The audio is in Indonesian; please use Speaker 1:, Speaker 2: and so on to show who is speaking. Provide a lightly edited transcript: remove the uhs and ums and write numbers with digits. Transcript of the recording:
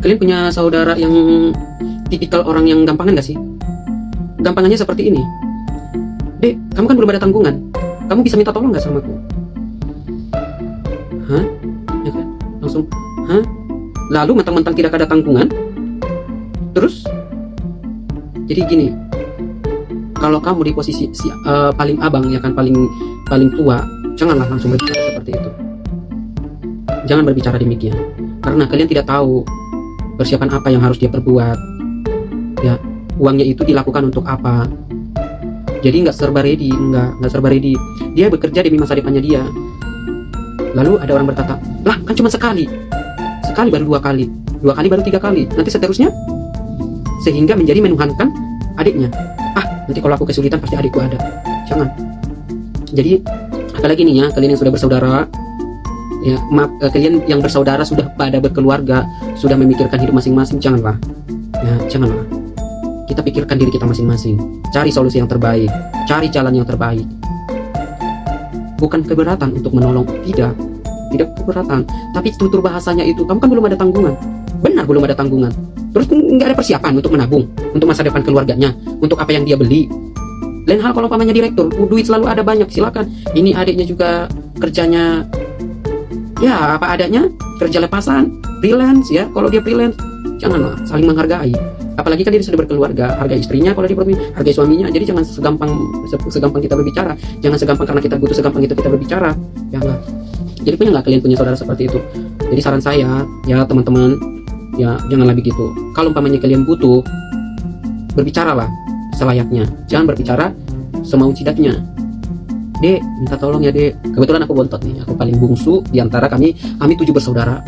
Speaker 1: Kalian punya saudara yang tipikal orang yang gampangan gak sih? Gampangannya seperti ini. Dek, kamu kan belum ada tanggungan. Kamu bisa minta tolong gak sama aku? Hah? Ya kan? Langsung, hah? Lalu mentang-mentang tidak ada tanggungan. Terus? Jadi gini, kalau kamu di posisi paling abang, ya kan, paling tua, janganlah langsung berbicara seperti itu. Jangan berbicara demikian, karena kalian tidak tahu persiapan apa yang harus dia perbuat. Ya, uangnya itu dilakukan untuk apa? Jadi nggak serba ready, nggak serba ready. Dia bekerja demi masa depannya dia. Lalu ada orang berkata, lah kan cuma sekali baru 2 kali, 2 kali baru 3 kali, nanti seterusnya, sehingga menjadi menuhankan adiknya. Nanti kalau aku kesulitan pasti adikku ada. Jangan. Jadi apalagi nih ya, kalian yang sudah bersaudara, ya maaf, kalian yang bersaudara sudah pada berkeluarga, sudah memikirkan hidup masing-masing, janganlah. Ya, janganlah. Kita pikirkan diri kita masing-masing, cari solusi yang terbaik, cari jalan yang terbaik. Bukan keberatan untuk menolong, tidak keberatan, tapi tutur bahasanya itu, kamu kan belum ada tanggungan. Benar, belum ada tanggungan. Terus nggak ada persiapan untuk menabung untuk masa depan keluarganya, untuk apa yang dia beli. Lain hal kalau pamannya direktur, duit selalu ada banyak, silakan. Ini adiknya juga kerjanya ya apa adanya, kerja lepasan, freelance ya. Kalau dia freelance, janganlah, saling menghargai. Apalagi kan dia sudah berkeluarga, hargai istrinya kalau dia hargai suaminya. Jadi jangan segampang kita berbicara, jangan segampang karena kita butuh, segampang itu kita berbicara. Jangan. Jadi kalian punya saudara seperti itu. Jadi saran saya ya teman-teman, ya janganlah begitu. Kalau umpamanya kalian butuh, berbicaralah selayaknya, jangan berbicara semau jidatnya. Dek, minta tolong ya dek. Kebetulan aku bontot nih, aku paling bungsu di antara kami 7 bersaudara.